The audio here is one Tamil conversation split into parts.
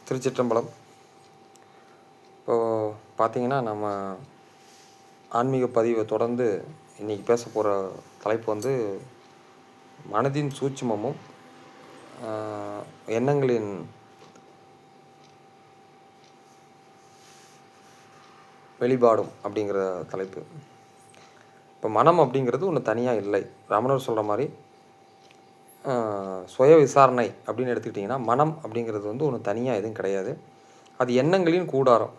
திருச்சிற்றம்பலம். இப்போது பார்த்திங்கன்னா, நம்ம ஆன்மீக பதிவை தொடர்ந்து இன்றைக்கி பேச போகிற தலைப்பு வந்து மனதின் சூட்சுமமும் எண்ணங்களின் வெளிப்பாடும் அப்படிங்கிற தலைப்பு. இப்போ மனம் அப்படிங்கிறது ஒன்று தனியாக இல்லை. ரமணர் சொல்கிற மாதிரி சுய விசாரணை அப்படின்னு எடுத்துக்கிட்டிங்கன்னா, மனம் அப்படிங்கிறது வந்து ஒன்று தனியாக எதுவும் கிடையாது. அது எண்ணங்களின் கூடாரம்.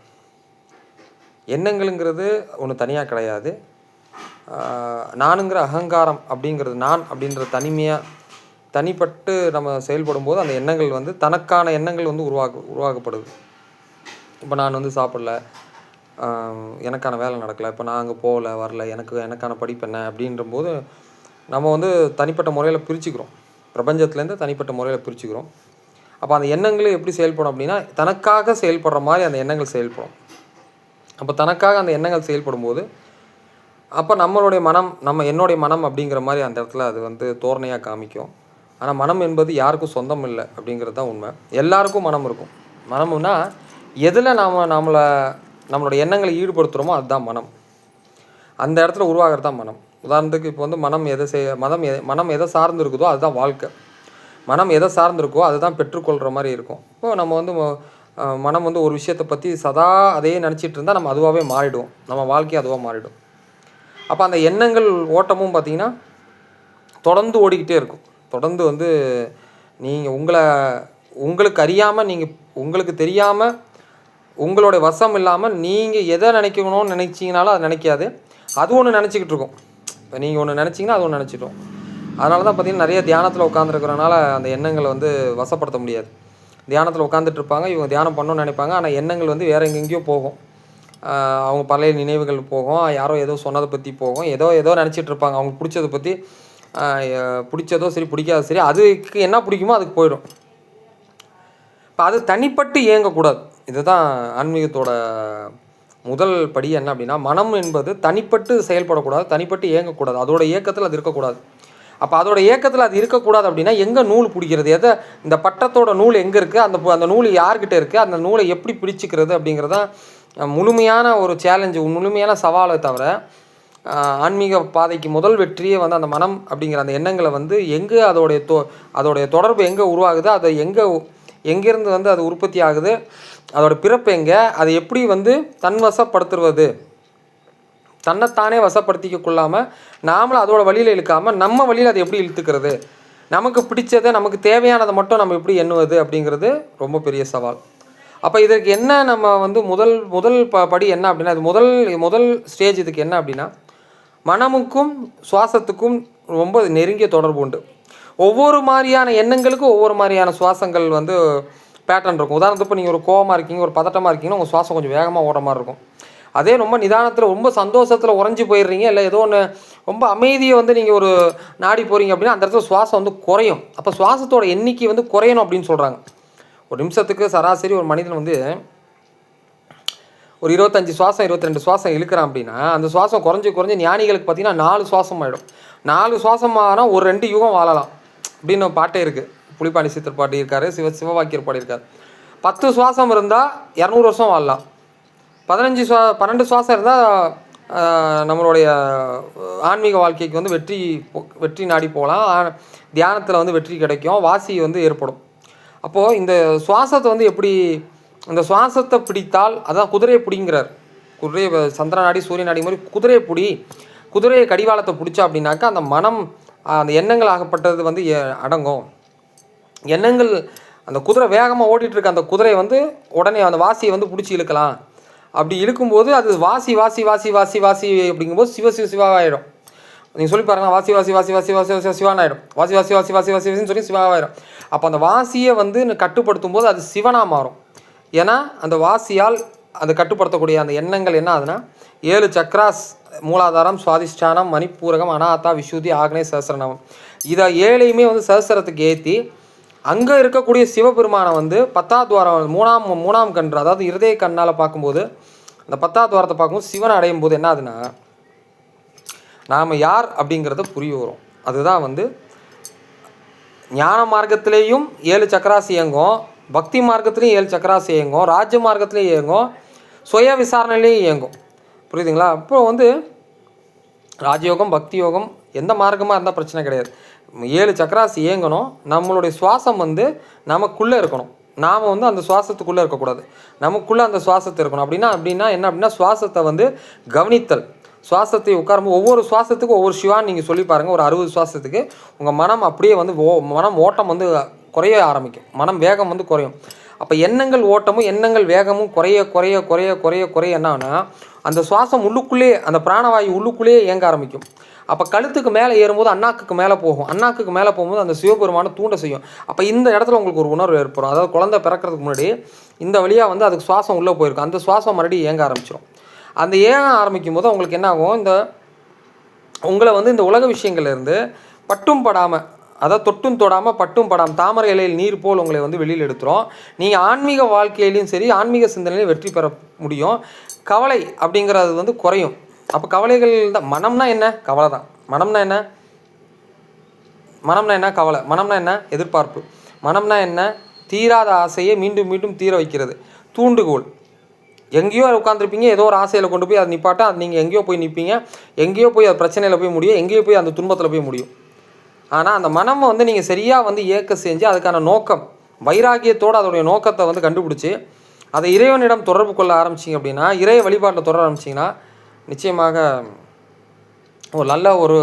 எண்ணங்களுங்கிறது ஒன்று தனியாக கிடையாது. நானுங்கிற அகங்காரம் அப்படிங்கிறது, நான் அப்படின்ற தனிப்பட்டு நம்ம செயல்படும் போது அந்த எண்ணங்கள் வந்து தனக்கான எண்ணங்கள் வந்து உருவாக்கப்படுது. இப்போ நான் வந்து சாப்பிடல, எனக்கான வேலை நடக்கலை, இப்போ நான் அங்கே போகல வரல, எனக்கான படிப்பு என்ன அப்படின்றபோது நம்ம வந்து தனிப்பட்ட முறையில் பிரிச்சுக்கிறோம். பிரபஞ்சத்துலேருந்து தனிப்பட்ட முறையில் பிரிச்சுக்கிறோம். அப்போ அந்த எண்ணங்கள் எப்படி செயல்படும் அப்படின்னா, தனக்காக செயல்படுற மாதிரி அந்த எண்ணங்கள் செயல்படும். அப்போ தனக்காக அந்த எண்ணங்கள் செயல்படும் போது அப்போ நம்மளுடைய மனம், என்னுடைய மனம் அப்படிங்கிற மாதிரி அந்த இடத்துல அது வந்து தோரணையாக காமிக்கும். ஆனால் மனம் என்பது யாருக்கும் சொந்தம் இல்லை அப்படிங்கிறது தான் உண்மை. எல்லாருக்கும் மனம் இருக்கும். மனம்னா எதில் நம்மளோட எண்ணங்களை ஈடுபடுத்துகிறோமோ அதுதான் மனம். அந்த இடத்துல உருவாகிறது தான் மனம். உதாரணத்துக்கு இப்போ வந்து மனம் எதை சார்ந்து இருக்குதோ அதுதான் வாழ்க்கை. மனம் எதை சார்ந்திருக்கோ அதுதான் பெற்றுக்கொள்கிற மாதிரி இருக்கும். இப்போ நம்ம வந்து மனம் வந்து ஒரு விஷயத்தை பற்றி சதா அதையே நினச்சிட்டு இருந்தால் நம்ம அதுவாகவே மாறிடுவோம். நம்ம வாழ்க்கையை அதுவாக மாறிடும். அப்போ அந்த எண்ணங்கள் ஓட்டமும் பார்த்திங்கன்னா தொடர்ந்து ஓடிக்கிட்டே இருக்கும். தொடர்ந்து வந்து நீங்கள் உங்களுக்கு அறியாமல், உங்களுக்கு தெரியாமல், உங்களுடைய வசம் இல்லாமல் நீங்கள் எதை நினைக்கணும்னு நினச்சிங்கனாலும் அது நினைக்காது. அது ஒன்று நினச்சிக்கிட்டு இருக்கும். இப்போ நீங்கள் ஒன்று நினச்சிங்கன்னா அது ஒன்று நினச்சிட்டோம். அதனால தான் பார்த்திங்கன்னா நிறைய தியானத்தில் உட்காந்துருக்கிறனால அந்த எண்ணங்களை வந்து வசப்படுத்த முடியாது. தியானத்தில் உட்காந்துட்டு இருப்பாங்க, இவங்க தியானம் பண்ணணும்னு நினைப்பாங்க. ஆனால் எண்ணங்கள் வந்து வேறு எங்கெங்கேயோ போகும். அவங்க பழைய நினைவுகள் போகும், யாரோ ஏதோ சொன்னதை பற்றி போகும், ஏதோ நினச்சிட்டு இருப்பாங்க. அவங்களுக்கு பிடிச்சதை பற்றி, பிடிச்சதோ சரி பிடிக்காதோ சரி, அதுக்கு என்ன பிடிக்குமோ அதுக்கு போயிடும். இப்போ அது தனிப்பட்டு இயங்கக்கூடாது. இதுதான் ஆன்மீகத்தோட முதல் படி. என்ன அப்படின்னா, மனம் என்பது தனிப்பட்டு செயல்படக்கூடாது, தனிப்பட்டு இயங்கக்கூடாது, அதோட இயக்கத்தில் அது இருக்கக்கூடாது. அப்போ அதோட இயக்கத்தில் அது இருக்கக்கூடாது அப்படின்னா எங்கே நூல் பிடிக்கிறது, இந்த பட்டத்தோட நூல் எங்கே இருக்குது, அந்த நூல் யார்கிட்ட இருக்குது, அந்த நூலை எப்படி பிடிச்சிக்கிறது அப்படிங்கிறதான் முழுமையான ஒரு சேலஞ்சு, முழுமையான சவாலை. தவிர ஆன்மீக பாதைக்கு முதல் வெற்றியே வந்து அந்த மனம் அப்படிங்கிற அந்த எண்ணங்களை வந்து எங்கே அதோடைய தொடர்பு எங்கே உருவாகுது, அதை எங்கேருந்து வந்து அது உற்பத்தி ஆகுது, அதோட பிறப்பு எங்கே, அதை எப்படி வந்து தன்வசப்படுத்துவது, தன்னைத்தானே வசப்படுத்திக்க கொள்ளாமல் நாமளும் அதோட வழியில் இழுக்காமல் நம்ம வழியில் அதை எப்படி இழுத்துக்கிறது, நமக்கு பிடிச்சதை நமக்கு தேவையானதை மட்டும் நம்ம எப்படி எண்ணுவது அப்படிங்கிறது ரொம்ப பெரிய சவால். அப்போ இதற்கு என்ன நம்ம வந்து முதல் படி என்ன அப்படின்னா, இது முதல் ஸ்டேஜ். இதுக்கு என்ன அப்படின்னா, மனமுக்கும் சுவாசத்துக்கும் ரொம்ப நெருங்கிய தொடர்பு உண்டு. ஒவ்வொரு மாதிரியான எண்ணங்களுக்கும் ஒவ்வொரு மாதிரியான சுவாசங்கள் வந்து பேட்டர்ன் இருக்கும். உதாரணத்துக்கு நீங்கள் ஒரு கோவமாக இருக்கீங்க, ஒரு பதட்டமாக இருக்கீங்கன்னா உங்கள் சுவாசம் கொஞ்சம் வேகமாக ஓடுற மாதிரி இருக்கும். அதே ரொம்ப நிதானத்தில், ரொம்ப சந்தோஷத்தில் உறைஞ்சி போயிடுறீங்க, இல்லை ஏதோ ஒன்று ரொம்ப அமைதியை வந்து நீங்கள் ஒரு நாடி போகிறீங்க அப்படின்னா அந்த இடத்துல சுவாசம் வந்து குறையும். அப்போ சுவாசத்தோட எண்ணிக்கை வந்து குறையணும் அப்படின்னு சொல்கிறாங்க. ஒரு நிமிஷத்துக்கு சராசரி ஒரு மனிதன் வந்து ஒரு 25 சுவாசம் 22 சுவாசம் இழுக்கிறான் அப்படின்னா அந்த சுவாசம் குறைஞ்சி ஞானிகளுக்கு பார்த்திங்கன்னா 4 சுவாசம் ஆகிடும். 4 சுவாசம் ஆனால் ஒரு 2 யுகம் வாழலாம் அப்படின்னு பாட்டே இருக்குது. புலிப்பாணி சித்தர் பாட்டி இருக்கார், சிவவாக்கியர் பாடி இருக்கார். 10 சுவாசம் இருந்தால் 200 வருஷம் வாழலாம். 12 சுவாசம் இருந்தால் நம்மளுடைய ஆன்மீக வாழ்க்கைக்கு வந்து வெற்றி நாடி போகலாம். தியானத்தில் வந்து வெற்றி கிடைக்கும், வாசி வந்து ஏற்படும். அப்போது இந்த சுவாசத்தை வந்து எப்படி, இந்த சுவாசத்தை பிடித்தால், அதான் குதிரையை பிடிங்கிறார். குதிரையை சந்திர நாடி சூரிய நாடி மாதிரி குதிரையை கடிவாளத்தை பிடிச்சா அப்படின்னாக்கா அந்த மனம், அந்த எண்ணங்கள் ஆகப்பட்டது வந்து அடங்கும். எண்ணங்கள், அந்த குதிரை வேகமாக ஓடிட்டுருக்க அந்த குதிரையை வந்து உடனே அந்த வாசியை வந்து பிடிச்சி இழுக்கலாம். அப்படி இழுக்கும்போது அது வாசி அப்படிங்கும்போது சிவாயிடும். நீங்கள் சொல்லி பாருங்கள், வாசி சிவான் ஆகிடும். வாசின்னு சொல்லி சிவாயிடும். அப்போ அந்த வாசியை வந்து கட்டுப்படுத்தும் போது அது சிவனாக மாறும். ஏன்னா அந்த வாசியால் அதை கட்டுப்படுத்தக்கூடிய அந்த எண்ணங்கள் என்ன ஆகுதுன்னா 7 சக்ராஸ், மூலாதாரம், சுவாதிஷ்டானம், மணிப்பூரகம், அநாதா, விசுத்தி, ஆக்னேய, சஹஸ்ரநாமம், இதை 7ஐயுமே வந்து சஹஸ்ரத்துக்கு ஏற்றி அங்கே இருக்கக்கூடிய சிவபெருமானை வந்து 10ஆம் துவாரம், மூணாம் கன்று, அதாவது இருதய கண்ணால் பார்க்கும்போது, அந்த 10ஆம் துவாரத்தை பார்க்கும்போது சிவனை அடையும் போது என்ன ஆகுதுன்னா நாம் யார் அப்படிங்கிறத புரிய வரும். அதுதான் வந்து ஞான மார்க்கத்திலேயும் 7 சக்கராசி இயங்கும், பக்தி மார்க்கத்துலேயும் 7 சக்கராசி இயங்கும், ராஜ்ய மார்க்கத்துலேயும் இயங்கும், சுய விசாரணையிலையும் இயங்கும். புரியுதுங்களா? இப்போ வந்து ராஜயோகம், பக்தி யோகம் எந்த மார்க்கமாக இருந்தால் பிரச்சனை கிடையாது. 7 சக்கராசி இயங்கணும். நம்மளுடைய சுவாசம் வந்து நமக்குள்ளே இருக்கணும். நாம் வந்து அந்த சுவாசத்துக்குள்ளே இருக்கக்கூடாது, நமக்குள்ளே அந்த சுவாசத்தை இருக்கணும். அப்படின்னா என்ன அப்படின்னா சுவாசத்தை வந்து கவனித்தல். சுவாசத்தை உட்காரும்போது ஒவ்வொரு சுவாசத்துக்கும் ஒவ்வொரு சிவான்னு நீங்கள் சொல்லி பாருங்கள். ஒரு 60 சுவாசத்துக்கு உங்கள் மனம் அப்படியே வந்து மனம் ஓட்டம் வந்து குறைய ஆரம்பிக்கும், மனம் வேகம் வந்து குறையும். அப்போ எண்ணங்கள் ஓட்டமும் எண்ணங்கள் வேகமும் குறைய குறைய குறைய குறைய குறைய என்னன்னா அந்த சுவாசம் உள்ளுக்குள்ளேயே, அந்த பிராணவாயு உள்ளுக்குள்ளேயே இயங்க ஆரம்பிக்கும். அப்போ கழுத்துக்கு மேலே ஏறும்போது அண்ணாக்குக்கு மேலே போகும், அண்ணாக்குக்கு மேலே போகும்போது அந்த சிவபெருமானை தூண்ட செய்யும். அப்போ இந்த இடத்துல உங்களுக்கு ஒரு உணர்வு ஏற்படும். அதாவது குழந்தை பிறக்கிறதுக்கு முன்னாடி இந்த வழியாக வந்து அதுக்கு சுவாசம் உள்ளே போயிருக்கும், அந்த சுவாசம் மறுபடியும் இயங்க ஆரம்பிச்சிடும். அந்த ஏங்க ஆரம்பிக்கும் போது உங்களுக்கு என்ன ஆகும், இந்த உங்களை வந்து இந்த உலக விஷயங்கள்லேருந்து பட்டும் படாமல், அதாவது தொட்டும் தொடாமல் பட்டும் படாமல் தாமரை இலையில் நீர் போல் உங்களை வந்து வெளியில் எடுத்துரும். நீங்கள் ஆன்மீக வாழ்க்கையிலையும் சரி, ஆன்மீக சிந்தனையிலையும் வெற்றி பெற முடியும். கவலை அப்படிங்கிறது வந்து குறையும். அப்போ கவலைகள் தான். மனம்னா என்ன? கவலை தான். மனம்னா என்ன? மனம்னா என்ன? கவலை. மனம்னா என்ன? எதிர்பார்ப்பு. மனம்னா என்ன? தீராத ஆசையை மீண்டும் மீண்டும் தீர வைக்கிறது. தூண்டுகோல். எங்கேயோ உட்காந்துருப்பீங்க, ஏதோ ஒரு ஆசையில் கொண்டு போய் அதை நிப்பாட்ட, அது நீங்கள் எங்கேயோ போய் நிற்பீங்க, எங்கேயோ போய் அது பிரச்சனையில் போய் முடியும், எங்கேயோ போய் அந்த துன்பத்தில் போய் முடியும். ஆனால் அந்த மனம் வந்து நீங்கள் சரியாக வந்து இயக்க செஞ்சு அதுக்கான நோக்கம் வைராகியத்தோடு அதோடைய நோக்கத்தை வந்து கண்டுபிடிச்சி அதை இறைவனிடம் தொடர்பு கொள்ள ஆரம்பிச்சிங்க அப்படின்னா, இறை வழிபாட்டில் தொடர ஆரம்பிச்சிங்கன்னா நிச்சயமாக ஒரு நல்ல ஒரு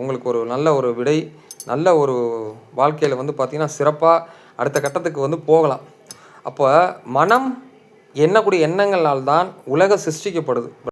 உங்களுக்கு ஒரு நல்ல ஒரு விடை, நல்ல ஒரு வாழ்க்கையில் வந்து பார்த்திங்கன்னா சிறப்பாக அடுத்த கட்டத்துக்கு வந்து போகலாம். அப்போ மனம் எண்ணக்கூடிய எண்ணங்களால் தான் உலக சிருஷ்டிக்கப்படுது.